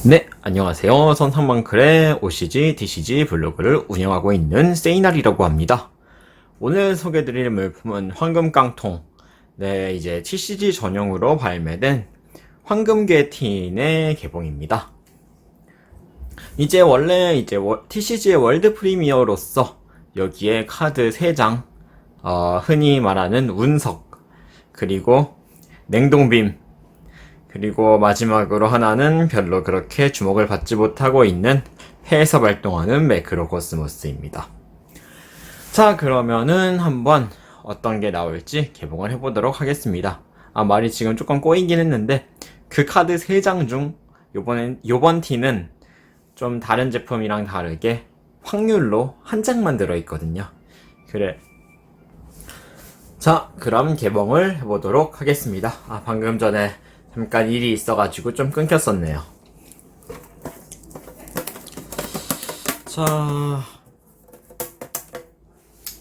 네, 안녕하세요. 선상만클의 OCG, DCG 블로그를 운영하고 있는 세이날이라고 합니다. 오늘 소개드릴 물품은 황금깡통. 네, 이제 TCG 전용으로 발매된 황금계틴의 개봉입니다. 이제 원래 TCG의 월드 프리미어로서 여기에 카드 3장, 흔히 말하는 운석, 그리고 냉동빔, 그리고 마지막으로 하나는 별로 그렇게 주목을 받지 못하고 있는 해에서 발동하는 매크로코스모스입니다. 자, 그러면은 한번 어떤 게 나올지 개봉을 해보도록 하겠습니다. 말이 지금 조금 꼬이긴 했는데 그 카드 3장 중 요번 티는 좀 다른 제품이랑 다르게 확률로 한 장만 들어있거든요. 그래. 자, 그럼 개봉을 해보도록 하겠습니다. 방금 전에 잠깐 일이 있어가지고 좀 끊겼었네요. 자,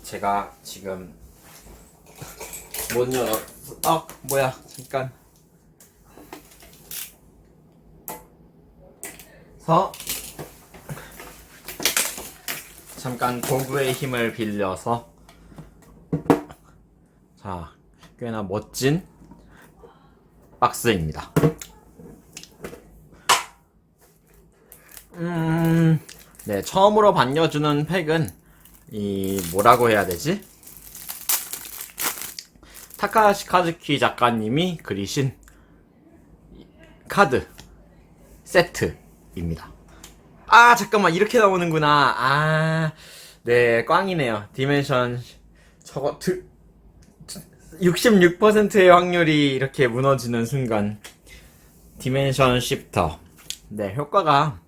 제가 지금 못 열어. 뭐야, 잠깐. 잠깐 도구의 힘을 빌려서, 자, 꽤나 멋진 박스입니다. 네, 처음으로 반겨주는 팩은 뭐라고 해야 되지? 타카하시 카즈키 작가님이 그리신 카드 세트입니다. 잠깐만, 이렇게 나오는구나. 네, 꽝이네요. 디멘션 저거 66%의 확률이 이렇게 무너지는 순간. 디멘션 시프터. 네, 효과가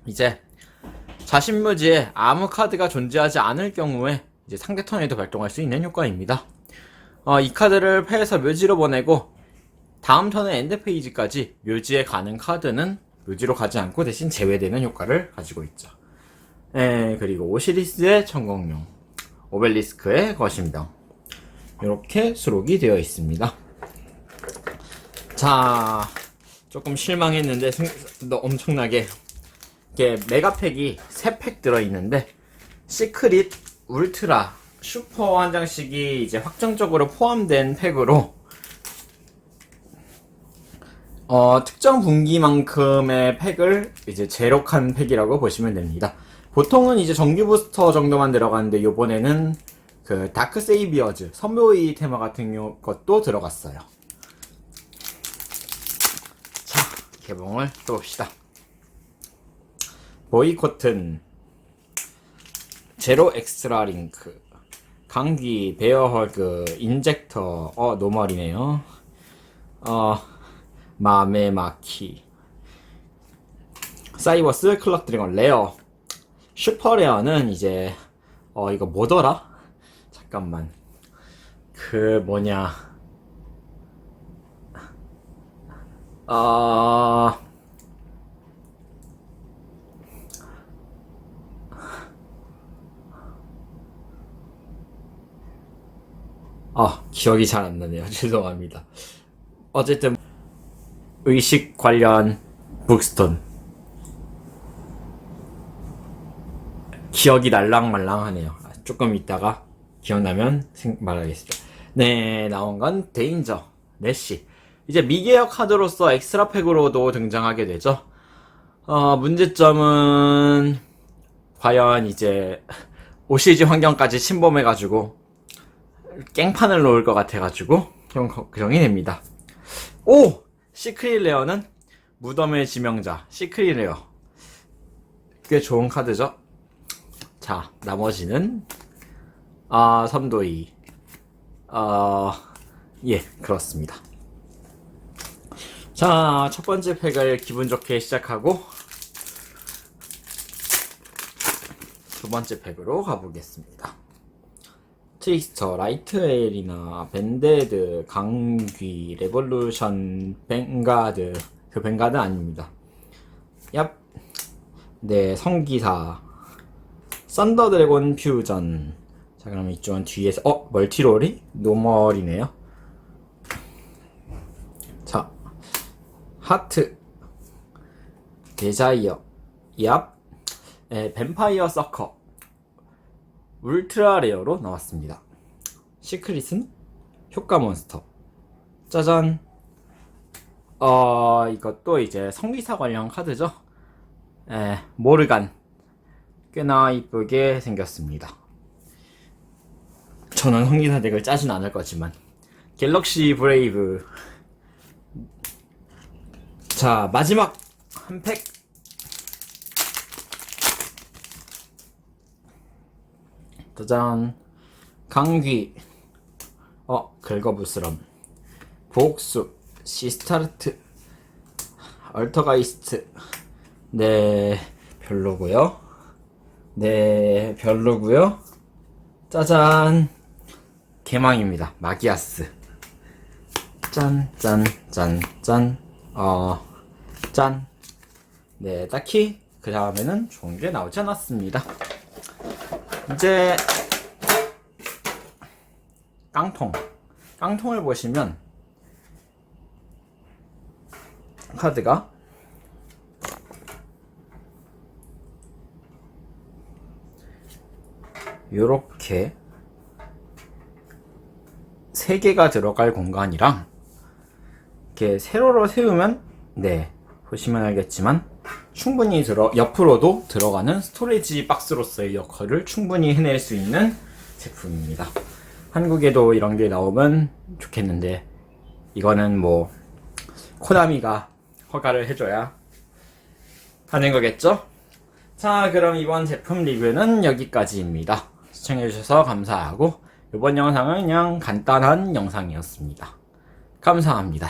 이제 자신무지에 아무 카드가 존재하지 않을 경우에 이제 상대 턴에도 발동할 수 있는 효과입니다. 이 카드를 패에서 묘지로 보내고 다음 턴의 엔드 페이지까지 묘지에 가는 카드는 묘지로 가지 않고 대신 제외되는 효과를 가지고 있죠. 네, 그리고 오시리스의 천공룡, 오벨리스크의 거심병, 이렇게 수록이 되어 있습니다. 자, 조금 실망했는데 엄청나게 이게 메가팩이 3팩 들어있는데 시크릿, 울트라, 슈퍼 한 장씩이 이제 확정적으로 포함된 팩으로 특정 분기만큼의 팩을 이제 제로칸 팩이라고 보시면 됩니다. 보통은 이제 정규 부스터 정도만 들어가는데 요번에는 그 다크 세이비어즈 선묘의 테마 같은 것도 들어갔어요. 자, 개봉을 해봅시다. 보이코튼, 제로 엑스트라 링크, 강귀, 베어허그, 인젝터, 노멀이네요. 마메마키, 사이버스, 클럭 드래곤, 레어, 슈퍼 레어는 이제 이거 뭐더라? 잠깐만. 기억이 잘 안 나네요. 죄송합니다. 어쨌든 의식 관련 북스톤. 기억이 날랑말랑하네요. 조금 있다가 기억나면 말하겠습니다. 네, 나온 건 데인저, 내시. 이제 미개혁 카드로서 엑스트라 팩으로도 등장하게 되죠. 문제점은 과연 이제 OCG 환경까지 침범해가지고 깽판을 놓을 것 같아가지고 좀 걱정이 됩니다. 시크릿 레어는 무덤의 지명자, 시크릿 레어. 꽤 좋은 카드죠. 자, 나머지는 섬도이. 예, 그렇습니다. 자, 첫 번째 팩을 기분 좋게 시작하고 두 번째 팩으로 가보겠습니다. 트릭스터, 라이트 에일이나 밴데드, 강귀, 레볼루션, 뱅가드. 그 뱅가드 아닙니다. 얍. 네, 성기사, 썬더 드래곤 퓨전. 자, 그럼 이쪽은 뒤에서 멀티롤이 노멀이네요. 자, 하트, 데자이어, 얍, 뱀파이어 서커, 울트라 레어로 나왔습니다. 시크릿은 효과 몬스터. 짜잔. 이것도 이제 성기사 관련 카드죠. 모르간. 꽤나 이쁘게 생겼습니다. 저는 성기사 덱을 짜진 않을 거지만. 갤럭시 브레이브. 자, 마지막 한 팩. 짜잔. 강귀. 긁어부스럼. 복수. 시스타르트. 얼터가이스트. 네, 별로고요. 네, 별로고요. 짜잔. 개망입니다. 마기아스. 짠, 짠, 짠, 짠. 짠. 네, 딱히 그 다음에는 좋은 게 나오지 않았습니다. 이제 깡통을 보시면 카드가 요렇게 3개가 들어갈 공간이랑 이렇게 세로로 세우면 네, 보시면 알겠지만 충분히 옆으로도 들어가는 스토리지 박스로서의 역할을 충분히 해낼 수 있는 제품입니다. 한국에도 이런 게 나오면 좋겠는데 이거는 뭐 코나미가 허가를 해줘야 하는 거겠죠? 자, 그럼 이번 제품 리뷰는 여기까지입니다. 시청해주셔서 감사하고 이번 영상은 그냥 간단한 영상이었습니다. 감사합니다.